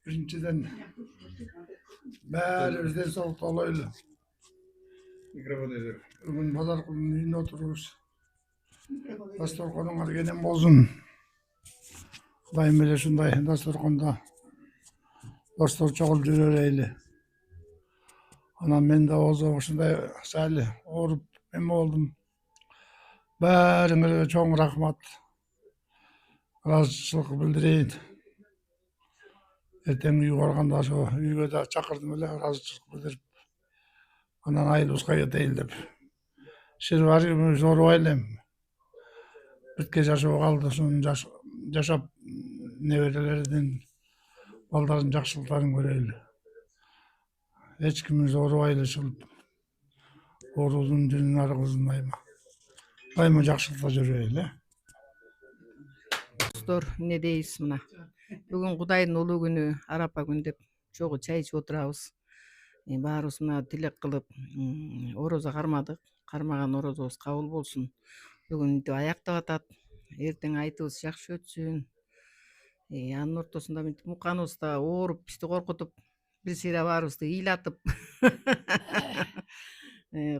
Birinciden bääribizden soğuk olaylı. Mikrofon eder. Bugün pazar günü uyunda otururuz. Dasturxonun argenen bolsun. Kudayım bile şunday dasturxonda dostlar çoğul jüröreyli. Anam ben de ozo şunday sali orup ben oldum. Bäriňize çoğun rahmat. Razıçylyk bildireyin. Erteň uýa barganda şo uýga da çakyrdım ele razıçylyk bildirip. Anan aýlybızga ýeteýil dep. Şer barymyň zor aýlem. Bitke yaşap kaldı, şunun yaşap neverelerden baldarın jakşylyklaryny göreýli. Hiç kimin zoru aýlyşylyp, oruzun dilini argyzmayma. Daýma jakşylykda jüreýli. Dostlar, ne deyiz mına? Bugün Kuday'ın ulu günü, Arapa günü dep çoğu çay içip oturabız. Barыбыз mına tilek kılıp, oroza karmadık. Karmagan orozobuz kabul bolsun. Bugün de ayaktap atat. Erteň aytybız jakşı ötsün. Anın ortosunda mukanыбыз da oorup, bizdi korkutup, bir sira barыбызды ыйлаtıp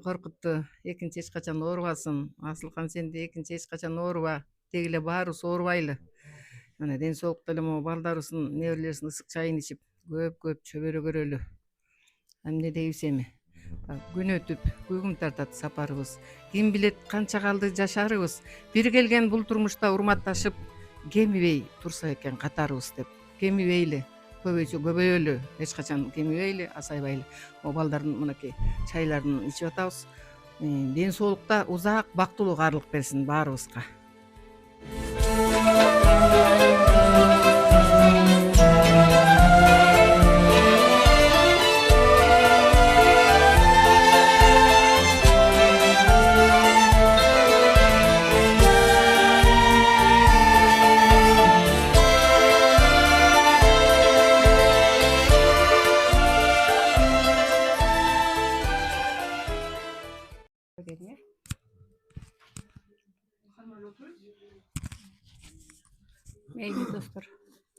korkuttu. Ekinçi hiç kaçan oorubasın. Asılkan sen de ekinçi hiç kaçan ooruba. Degile barыбыз oorubaylı. Mana den soğukta ele mo baldarыбыздын neberlerisin ısık çayын içip köp çöbörө görölü. Ne deysemi? Gün ötüp, gügüm tartat saparыбыз. Kim bilet kança kaldı jaşarыбыз. Bir gelgen bul turmuşta urmattaşıp, kemibey tursa eken katarыбыз dep. Kemibeyli, köböýölü, hiç kaçan kemibeyli, asaybaylı. O baldardın mınaki çaylarını içip atabız. Den soğukta uzak baktuluk arlık bersin barыбызга. Meyli dostlar,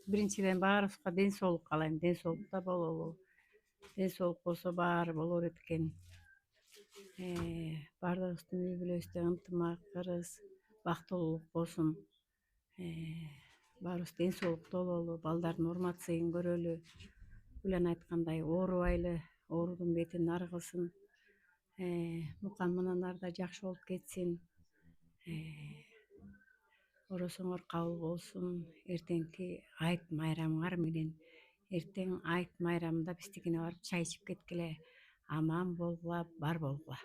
birinciden barыбызга den soğuk kalayım, den soğukta bololu. Den soğuk bolsa bari bolor etken. Bardağıstın üybülöste ынтымак, kırız, baktoluluk bolsun. Barыбыз den soğuk dololu, baldarın urmatsyny görölü. Ulan aytkanday oorubaylı, oorudun betin argysın. Mukan mınanlar da jakşı bolup ketsin. Orosoňor kabul bolsun. Erteňki ayt mayramňar menen. Erteň ayt mayramda bizdigine barıp çay içip ketkile. Aman bolgula, bar bolgula.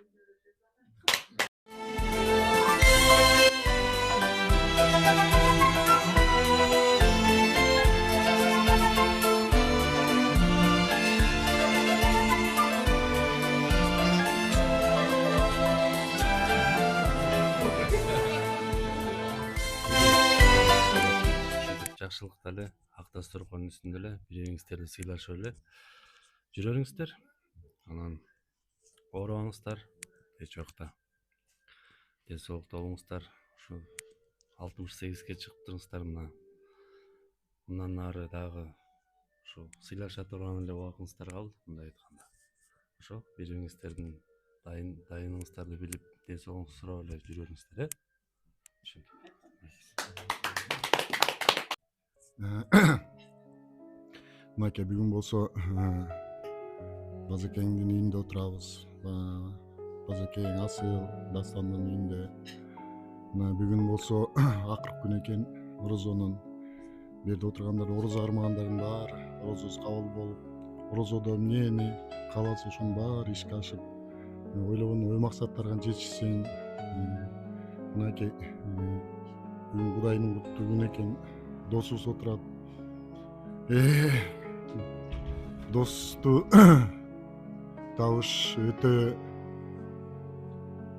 Жақшылықта эле ак дасторкондун үстүндө эле бири-бириңиздерди сыйлашып эле жүрөңүздөр. Анан оорубаңыздар, эч убакта ден соолукта болуңуздар. Ушу 68ге чыктыңыздар мына. Мындан ары дагы ушу сыйлаша турган эле убагыңыздар калды, мындай айтканда. Ошо бири-бириңиздердин дайыныңыздарды билип, ден соолугуңузду сурап эле жүрөңүздөр, Maka bugün bolsa Bazakeng'in iyinde oturabız. Bazakeng asıl Dastan'ın iyinde. Bugün bolsa akırıp gün eken Orozonun berde oturganдар oroz armağanların var. Orozuz kabul bolup, Orozoda emne kalası şun var işke aşıp. Oylabın oy maksatlargan жетишсең. Mınaki bugün Kuday'nın kutlu gün eken. Dosuz oturat. Dostu tavuş öte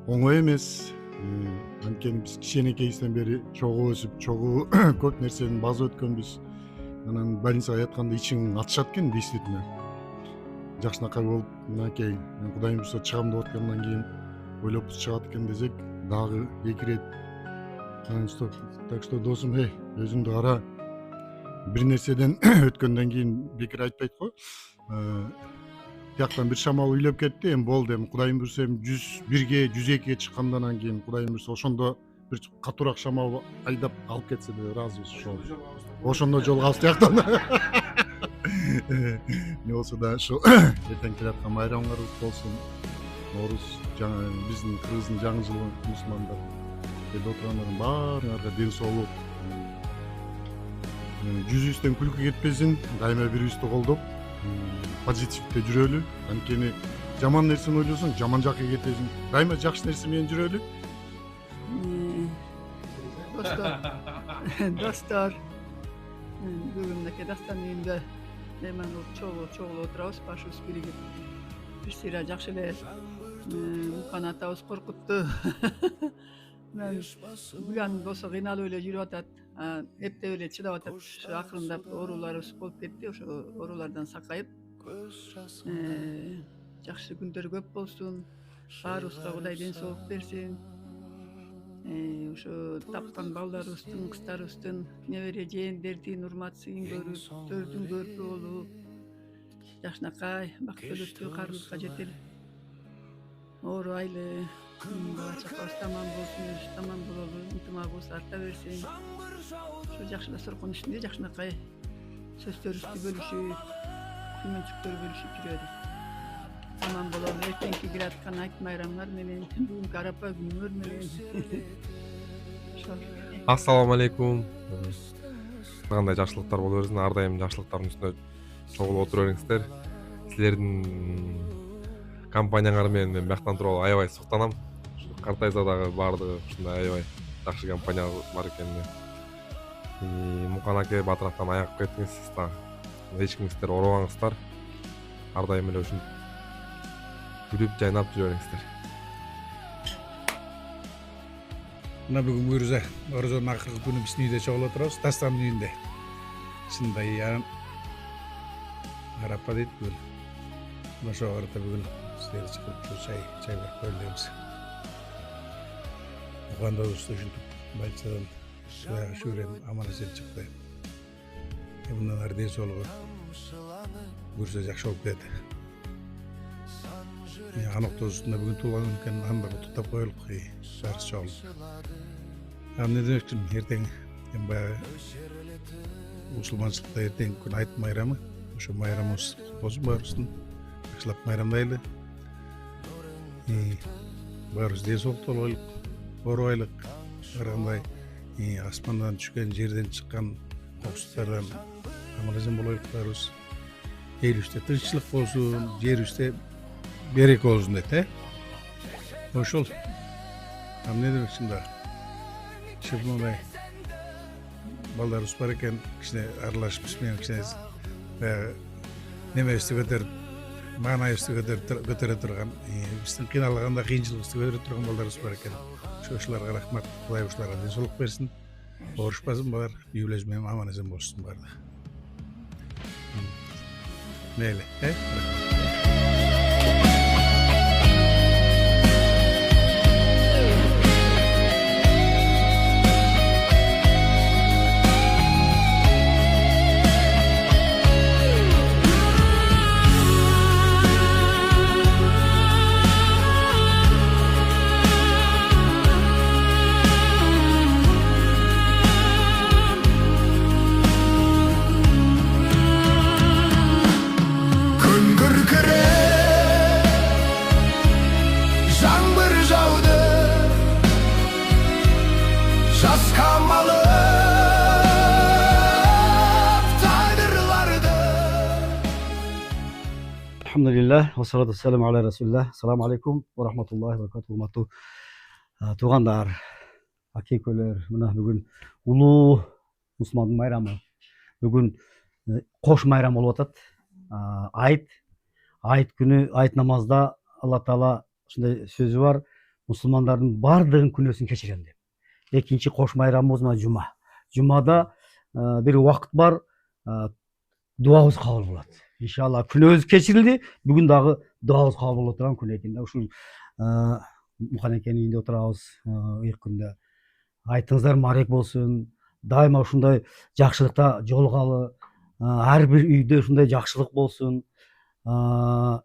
oңой эмес. Анткени биз кичинекейибизден бери чогуу өсүп, чогуу көп нерсени базып өткөнбүз. Анан больницага ятканда ичиң атышат экен действительно. Жакшынакай болуп, мынакей Кудайым буйрса чыгам деп аткандан кийин ойлопбуз чыгат экен десек, дагы 2 рет. Так что досум, өзүңдү кара. бир нерседен өткөндөн кийин бекер айтпайт го. Тияктан бир шамал үйлөп кетти, эми болду, эми Кудайым буйрса 101ге 102ге чыккандан кийин Кудайым буйрса ошондо бир катуураак шамал айдап алып кетсе деп ыраазыбыз. Ошондо жол калып тияктан. Не болсо да ошо эртең келаткан байрамыңарыбыз болсун. Нооруз жаңы биздин Кыргыздын жаңы жылы мусулмандар элде отургандардын баарыңарга ден соолук, жүзүбүздөн күлкү кетпесин, дайыма бири-бирибизди колдоп, позитивде жүрөлү. Анткени жаман нерсени ойлосоң, жаман жакка кетесиң. Дайыма жакшы нерсе менен жүрөлү. Dostlar, bugünkü dastan uyunda hemen çoğulu oturabız, başımız birigip bir sıra jakşı elе kanatыбыз korkuttu. Ben bugün bolsa kıynalı öyle yürüp atat, hep de öyle çydap atat. Şu akırında orularыбыз bolup ketти, ошо orulardan sakayıp jakşı günдөр köp bolsun, bаарыбызга Кудай ден соолук берсин. Ошо тапкан балдарыбыздын, кыздарыбыздын, небере жээнтердин урмат сыйын көрүп, төрдүн көрпү болуп, жакшынакай бактылыктуу карындыкка жетели. Оорубайлы, бала чакабыз таман болсун, өзүбүз таман бололу, ынтымагыбыз арта берсин. Ошо жакшыла соркон ичинде жакшынакай сөздөрүбүздү бөлүшүп, күмөнчүктөрү бөлүшүп жүрөлү. Tamam bulalım. Erkenki giratkan ayt bayramlar menен, bugünkü Arapa günüңөр menен. Assalamu alaikum. Кандай жакшылыктар боло берсин, ар дайым жакшылыктардын үстүнө чогулуп отура бериңиздер. Силердин компанияңар менен мен бияктан туруп аябай суктанам. Картайса дагы баардыгы ушундай аябай жакшы компания бар экенине. Мукан аке батырактан аяк кеттиңиз, да эч кимиңиздер оорубаңыздар. Ар дайым эле ушинтип күлүп жайнап жүрө бериңиздер. Мына бүгүн буйрса, Орозонун акыркы күнү биздин үйдө чогулуп отурабыз, Дастандын үйүндө. Чындай Арапа дейт бүгүн. Ошо арада бүгүн силер чыгып чай берип коелу дейбиз. Угандабызды ушинтип больницадан шүрен аман-эсен чыкты. Мындан ары ден соолугу буйрса жакшы болуп кетти. Аноктоосунда бүгүн туулган күн экен, анда куттуктап коелук, баарыбыз чогулуп. Эмне демекчимин, эртең баягы мусулманчылыкта эртең күн айт майрамы, ошо майрамыбыз болсун баарыбыздын, жакшылап майрамдайлы. Баарыбыз ден соолуктуу болойлук, оорубайлык, ар кандай асмандан түшкөн, жерден чыккан коопсуздуктардан аман-эсен болойлук баарыбыз. Элибизде тынччылык болсун, жерибизде береке болсун дейт, ошол. Эмне демекчимин да. Мындай балдарыбыз бар экен, кичине аралашып биз менен кичине баягы немебизди көтөрүп, маанайыбызды көтөрө турган, биздин кыйналганда кыйынчылыгыбызды көтөрө турган балдарыбыз бар экен. Ошолорго рахмат, Кудай ошолорго ден соолук берсин. Оорушпасын балдар, үй бүлөсү менен аман-эсен болушsun баардыгы. Мейли, Alhamdulillah, ve salatu selamu ala Resulullah. Assalamu alaikum ve rahmatullahi ve berekatuhu. Hurmatlı tuğanдар, akekölөр, mına bugün ulu Müslümanın bayramı. Bugün koş bayram olup atat. Ayet günü, ayet namazda Allah Teala şunday sözü var. Müslümanların bardığın күнөөсүн кечирем деп. Экинчи koş bayramımız mı Cuma. Cuma'da bir vakit var. Duamız kabul болады. İnşallah күнөөбүз кечирилди. Бүгүн дагы дуабыз кабыл боло турган күн экен. Ушул Мукан экенин үйүндө отурабыз. Ыйык күндө айтыңыздар марек болсун. дайыма ушундай жакшылыкта жолугалы, ар бир үйдө ушундай жакшылык болсун,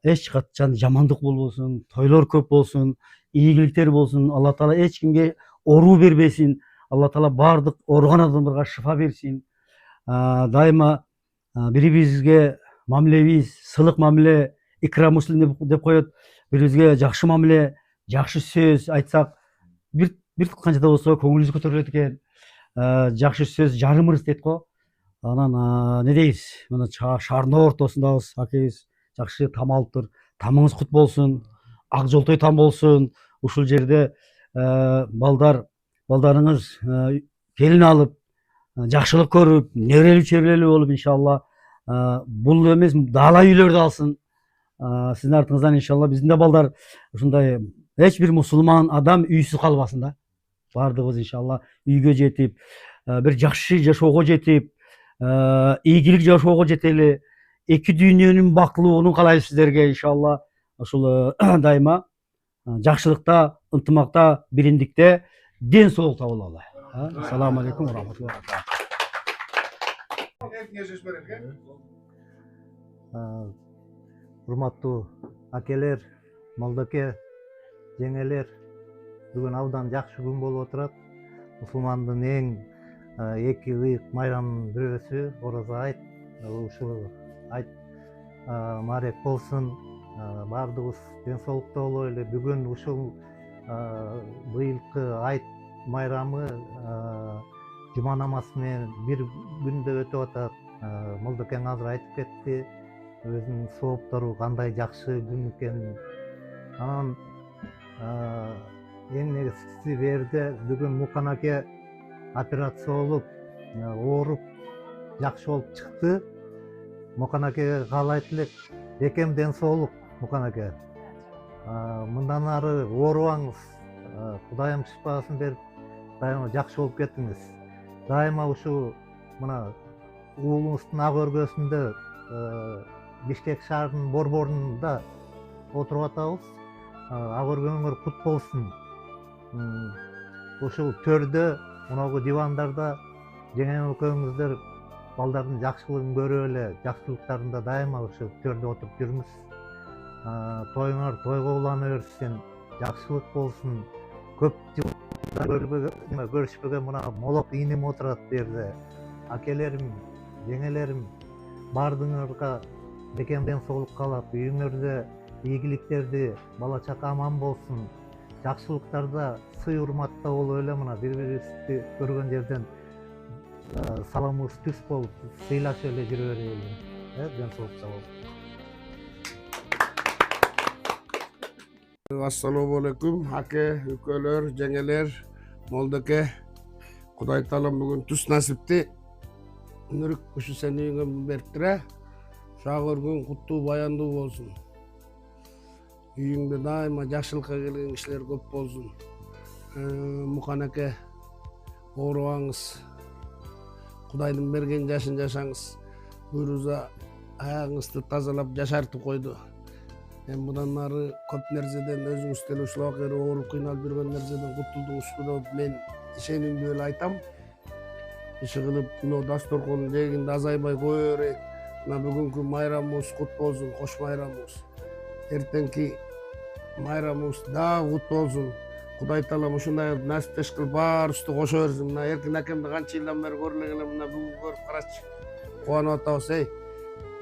эч качан жамандык болбосун, тойлор көп болсун, ийгиликтер болсун. Алла таала эч кимге оору бербесин. Алла таала бардык ооруган адамдарга шифа берсин. Дайыма бири-бирибизге мамилебиз сылык мамиле, икра муслим деп коет. Бири-бирибизге жакшы мамиле, жакшы сөз айтсак, бир канча да болсо көңүлүбүз көтөрүлөт экен. Жакшы сөз жарым ырыс дейт го. Анан не дейбиз? Мына шаардын ортосундабыз, акебиз жакшы там алыптыр. Тамыңыз кут болсун, ак жолтой там болсун. Ушул жерде балдарыңыз келин алып, жакшылык көрүп, неберелүү чеберелүү болуп, иншалла бул эмес даала үйлөрдү алсын. Сиздин артыңыздан иншалла биздин да балдар ушундай эч бир мусулман адам үйсүз калбасын да. Бардыгыбыз иншалла үйгө жетип, бир жакшы жашоого жетип, ийгилик жашоого жетели. Эки дүйнөнүн бактылуулугун каалайбыз сиздерге иншалла. Ушул дайыма жакшылыкта, ынтымакта, биримдикте, ден соолукта бололу. Ассаламу алейкум ва рахматуллахи ва баракатух. Урматтуу акелер, молдоке, жеңелер, бүгүн абдан жакшы күн болуп отурат. Мусулмандын эң эки ыйык майрамынын бирөөсү ораза айт. Ушул айт маарек болсун, баардыгыбыз ден соолукта болойлу. Бүгүн ушул быйылкы айт майрамы жума намазы менен бир күндө өтүп атат. Молдокең азыр айтып кетти өзүнүн сооптору кандай жакшы күн экенин. Анан эң негизгиси берде бүгүн Мукан аке операция болуп, ооруп, жакшы болуп чыкты. Мукан акеге каалайт элек, бекем ден соолук Мукан аке. Мындан ары оорубаңыз, Кудайым шифасын берип, дайыма жакшы болуп кетиңиз. Дайыма ушу мына уулуңуздун ак өргөсүндө Бишкек шаарынын борборунда отуруп атабыз. Ак өргөңөр кут болсун. Ушул төрдө, мынагу дивандарда жеңем экөөңүздөр балдардын жакшылыгын көрүп эле, жакшылыктарында дайыма ушул төрдө отуруп жүрүңүз. Тоюңар тойго улана берсин, жакшылык болсун. Көп көрүшпөгөн мына молок ийнем отурат бу жерде. Акелерим, жеңелерим, баардыгыңарга бекем ден соолук каалап, үйүңөрдө ийгиликтерди, бала чака аман болсун. Жакшылыктарда сый урматта болуп эле мына бири-бирибизди көргөн жерден саламыбыз түз болуп, сыйлашып эле жүрө берели. Ден соолукта болуп. Ассаламу алейкум, аке, үкөлөр, жеңелер, молдоке. Кудай таалам бүгүн түз насипти. Нүрүк ушу сени үйүңө бериптир. Шак өргүң куттуу, баяндуу болсун. Үйүңдө дайыма жакшылыкка келген кишилер көп болсун. Мукан аке, оорубаңыз. Кудайдын берген жашын жашаңыз. Буйруза аягыңызды тазалап жашартып койду. Мындан ары көп нерседен өзүңүз деле ушул акыры ооруп кыйналып жүргөн нерседен кутулдуңузбу деп мен ишенимди эле айтам. Иши кылып мына дасторконун жегинде азайбай кое берейик. Мына бүгүнкү майрамыбыз кут болсун, кош майрамыбыз. Эртеңки майрамыбыз дагы кут болсун. Кудай таалам ушундай насиптеш кылып баарыбызды кошо берсин. Мына Эркин акемди канча жылдан бери көрө элек элем, мына бүгүн көрүп карачы. Кубанып атабыз,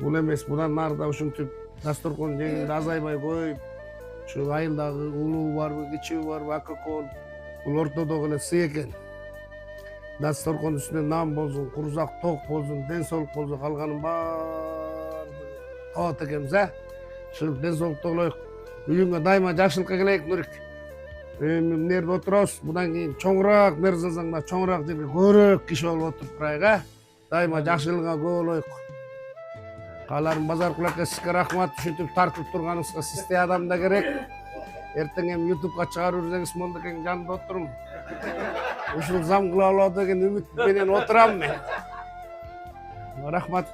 бул эмес, мындан нары да ушинтип дасторконун жегинде азайбай коюп, ушу айылдагы улуу барбы, кичүү барбы, акакон, бул ортодогу эле сый экен. Дасторконун үстүнө нан болсун, курузак ток болсун, ден соолук болсун, калганын баардыгы тоот экенбиз, ушинтип ден соолукта болоюк. Үйүңө дайыма жакшылыкка келейик, Нурик. Мына жерде отурабыз, мындан кийин чоңураак нерсесиң да, чоңураак жерге көбүрөөк киши болуп отуруп турайык, дайыма жакшылыгыңа күбө болоюк. Кааларым Базаркул аке, сизге рахмат, ушинтип тартып турганыңызга. Сиздей адам да керек. Эртең эми ютубка чыгарып жүрсеңиз, Молдокең жанында отурум. Ушул зам кыла алат деген үмүт менен отурам мен. Рахмат.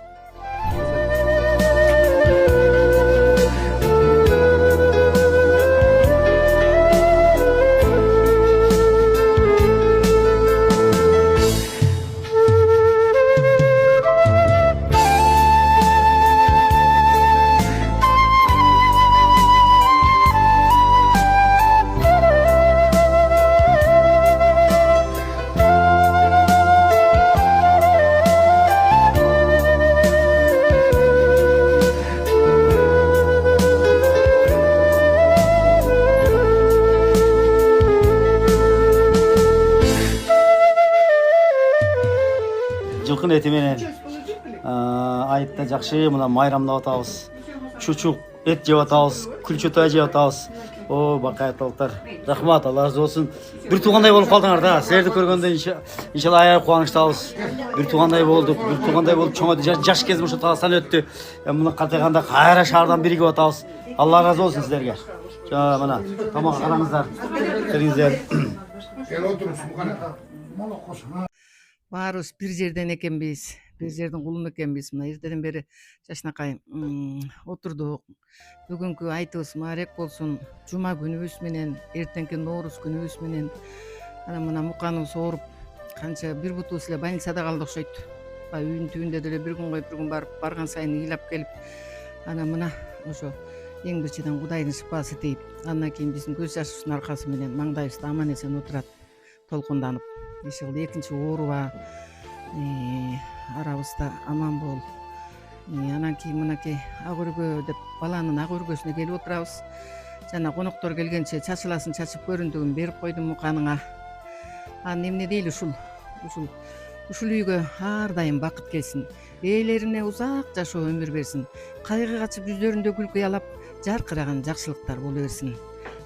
эти менен айытта жакшы мына майрамдап атабыз. Чучук эт жеп атабыз, күлчөтөй жеп атабыз. О, бакайаттылыктар. Рахмат, Алла разы болсун. Бир туугандай болуп калдыңар да. Силерди көргөндө иншалла аябай кубанычтабыз. Бир туугандай болдук, бир туугандай болуп чоңойдук. Жаш кезим ошо Тазакстан өттү. Муну калтайганда кайра шаардан биригип атабыз. Алла разы болсун силерге. Жа мына тамак алаңыздар. Келиңиздер. Gel oturun Mukanata. Mola koşun. Баарыбыз бир жерден экенбиз, бир жердин кулу экенбиз. Мына эртеден бери жашынакай отурдук. Бүгүнкү айтыбыз маарек болсун. Жума күнүбүз менен, эртеңки Ноорус күнүбүз менен. Анан мына муканыбыз ооруп, канча бир бутубуз эле больницада калды окшойт. Үйдүн түбүндө деле бир күн коюп, бир күн барган сайын ыйлап келип, анан мына ошо эң бирчиден Кудайдын шыпасы тийип, андан кийин биздин көз жашыбыздын аркасы менен маңдайыбызда аман эсен отурат, толкунданып. Ишил экинчи ооруба, арабызда аман бол. Анан кийин мынакей ак өргө деп баланын ак өргөсүнө келип отурабыз. Жана коноктор келгенче чачыласын чачып көрүндүгүн берип койдум муканыңа. Анан эмне дейли ушул үйгө ар дайым бакыт келсин. Ээлерине узак жашоо өмүр берсин. Кайгы качып жүздөрүндө күлкү ялап, жаркыраган жакшылыктар боло берсин.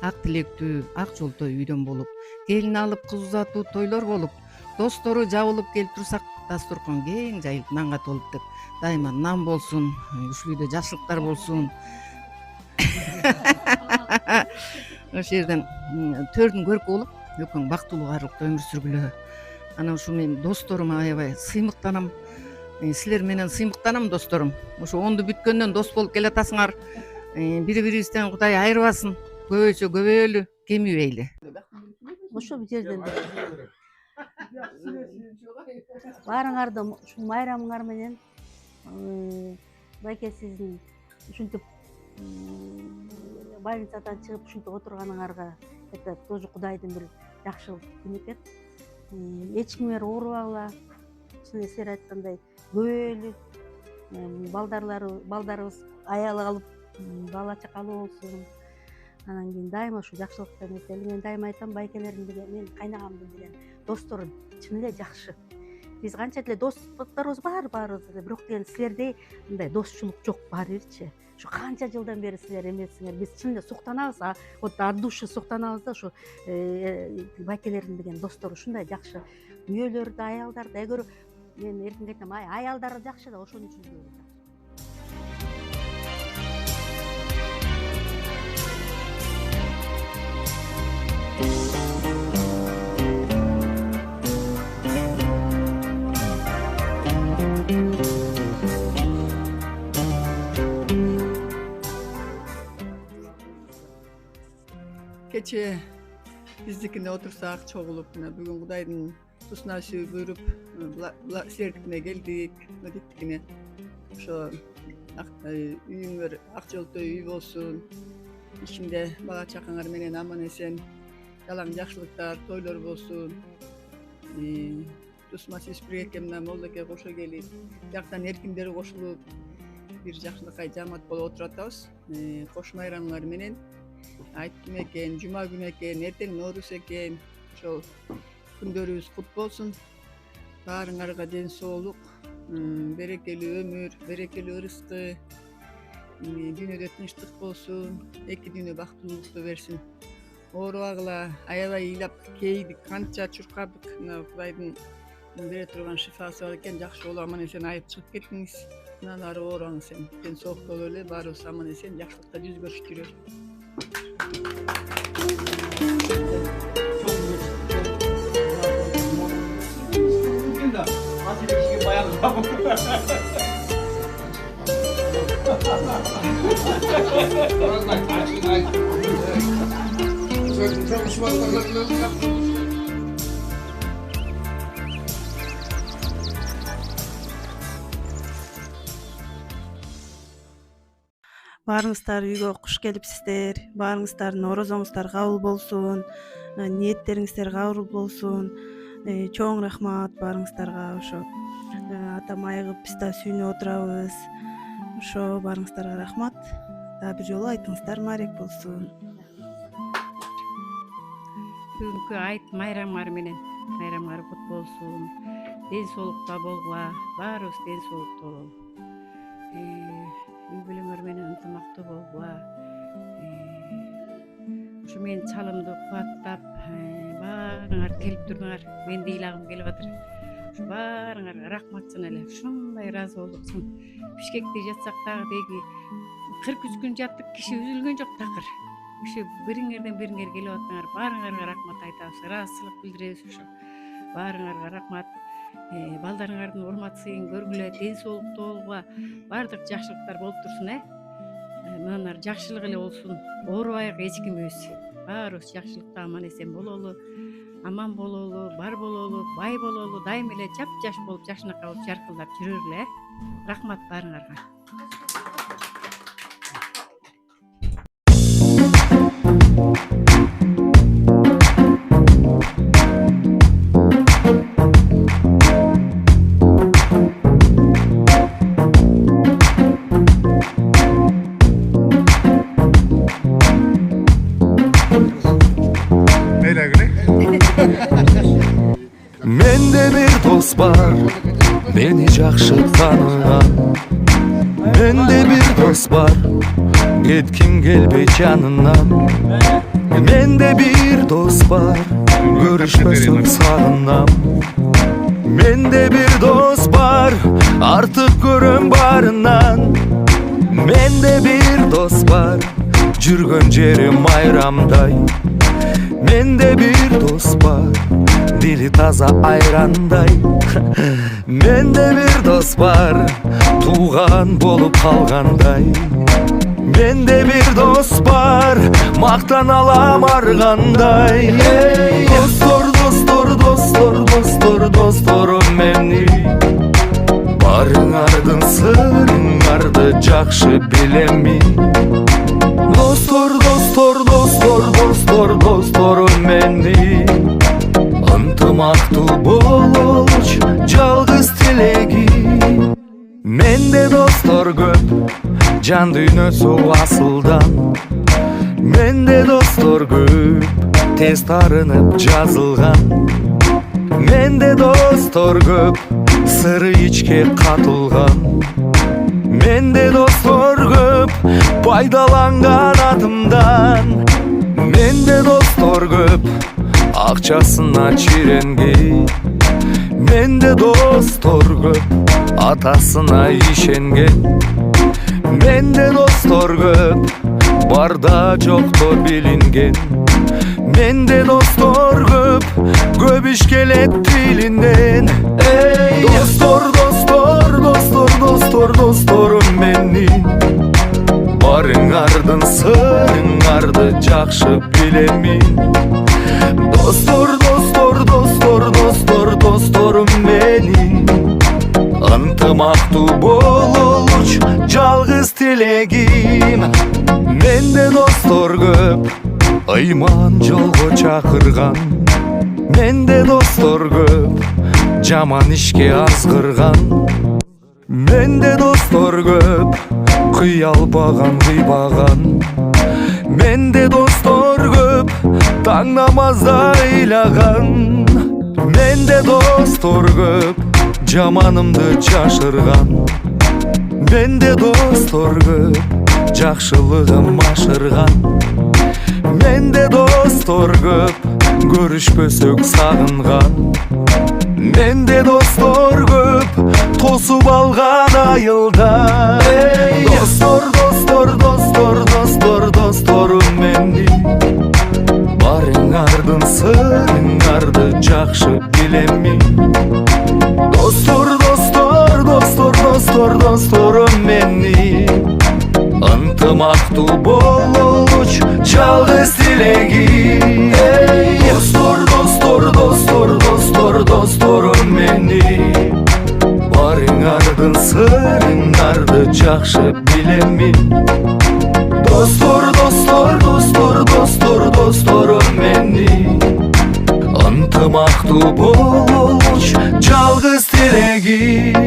Ак тилектүү, ак жолтой үйдөн болуп, келин алып кыз узатуу тойлор болуп, достору жабылып келип турсак, дасторкон кең жайылып нанга толуп деп, дайыма нан болсун, ушул үйдө жакшылыктар болсун. Ошол жерден төрдүн көркү болуп, өкөң бактылуу арылыкта өмүр сүргүлө. Анан ушу мен досторума аябай сыймыктанам. Силер менен сыймыктанам досторум. Ошо онду бүткөндөн дос болуп келатасыңар. Бири-бирибизден Кудай айырбасын. Көбөйсө көбөйлү, кемибейли. Ошол жерден баарыңарды ушул майрамыңар менен байке сиздин ушинтип больницадан чыгып ушинтип отурганыңарга это тоже Кудайдын бир жакшы күнү экен. Эч кимдер оорубагыла, силер айткандай көбөйлү, балдарыбыз аял алып, бала чакалуу болсун. Анан кийин дайыма ушу жакшылыктан этели. Мен дайыма айтам, байкелерим деген, мен кайнагамдын деген досторум чын эле жакшы. Биз канча деле досторубуз бар, баарыбыз эле, бирок деген силердей мындай достчулук жок баары бирчи. Ушу канча жылдан бери силер эмесиңер, биз чын эле суктанабыз, вот от души суктанабыз да, ушу байкелерим деген достор ушундай жакшы. Үйөлөрдө, аялдарда, эгер мен эртең айтам, аялдары жакшы да, ошон үчүн жакшы. Кече биздикине отурсак чогулуп, бүгүн Кудайдын туснасы буйруп, силердикине келдик, диктикине. Ошо үйүңөр ак жолтой үй болсун, ичинде бала чакаңар менен аман эсен жалаң жакшылыктар, тойлор болсун. Тусмасыз бирге мына молдоке кошо келип, жактан эркиндери кошулуп, бир жакшылыкка жамаат болуп отуратабыз. Кош майрамыңар менен айт күнү экен, жума күнү экен, эртең Ноорус экен. Ошол күндөрүбүз кут болсун. Баарыңарга ден соолук, берекелүү өмүр, берекелүү ырыскы, дүйнөдө тынчтык болсун, эки дүйнө бактылуулукту берсин. Оорубагыла, аябай ыйлап кейдик, канча чуркадык. Кудайдын бере турган шифасы бар экен, жакшы болуп аман эсен айып чыгып кеттиңиз. Мындан ары оорубаңыз эми. Ден соолук болуп эле, баарыбыз аман эсен жакшылыкта жүз көрүшүп жүрөлү. Баарыңыздар үйгө куш келипсиздер. Баарыңыздардын орозоңуздар кабыл болсун, ниеттериңиздер кабыл болсун. Чоң рахмат баарыңыздарга. Ошо атам айыгып биз да сүйүнүп отурабыз. Ошо баарыңыздарга рахмат. Дагы бир жолу айтыңыздар маарек болсун. Бүгүнкү айт майрамыңар менен майрамыңар кут болсун. ден соолукта болгула, баарыбыз ден соолукта бололу. Үй бүлөңөр менен ынтымактуу болгула. Ушу менин чалымды кубаттап, баарыңар келип турдуңар. Мен ыйлагым келип атыр. Ушу баарыңарга рахматчын эле. Ушундай ыраазы болдук. Бишкекте жатсак дагы деги 43 күн жаттык, киши үзүлгөн жок такыр. Ушу бириңерден бириңер келип аттыңар. Баарыңарга рахмат айтабыз. Ыраазычылык билдиребиз ушу. Баарыңарга рахмат. Балдарыңардын урмат сыйын көргүлө, ден соолуктуу болгула, баардык жакшылыктар болуп турсун, мынар жакшылык эле болсун. Оорубайык эч кимибиз. Баарыбыз жакшылыкта аман эсен бололу, аман бололу, бар бололу, бай бололу, дайым эле жап-жаш болуп, жашынакай болуп жаркылдап жүрөлү. Рахмат баарыңарга. Mende bir dost var, beni жақсы таныған. Mende bir dost var, кеткім келбей жанынан. Mende bir dost var, görüşmesін сағынам. Mende bir dost var, artık көрем барынан. Mende bir dost var, жүрген жерім айрамдай. Mende bir dost var, dili taza ayranday. Mende bir dost var, tuğan bolup kalganday. Mende bir dost var, maqtan alam arganday. Dostor, dostor, dostor, dostor, dostorum meni. Barыңардын сырыңарды жакшы билеми. Dostor, dostor, dostor, dostor, dostorум meni. Ынтымактуу бололучу жалгыз тилегим. Менде достор көп, жан дүйнөсү асылдан. Менде достор көп, тез тарынып жазылган. Менде достор көп, сыры ичке катылган. Менде достор көп, пайдаланган атымдан. Менде достор көп, акчасына чиренген. Менде достор көп, атасына ишенген. Менде достор көп, барда жокто билинген. Менде достор көп, көп иш келет тилинден. Достор, достор, достор, достор, досторум менин. Барыңардын сырыңарды жакшы билемин. Достор, достор, достор, достор, досторум менин. Ынтымактуу бололучу жалгыз тилегим. Менде достор көп, ыйман жолго чакырган. Менде достор көп, жаман ишке азгырган. Менде достор көп, кыялбаган кыйбаган. Менде достор көп, таң намазда ыйлаган. Менде достор көп, жаманымды жашырган. Менде достор көп, жакшылыгым ашырган. Менде достор көп, көрүшпөсөк сагынган. Менде достор көп, тосуп алган айылда. Достор, достор, достор, достор, досторум менин. Барыңардын сырыңарды жакшы билемин. Достор, достор, достор, достор, досторум менин. Ынтымактуу бололучу жалгыз тилегим. Достор, достор, достор, достор, досторум менин. Барыңардын сырыңарды жакшы билемин. Достор, достор, достор, достор, досторум менин. Ынтымактуу бололучу жалгыз тилегим.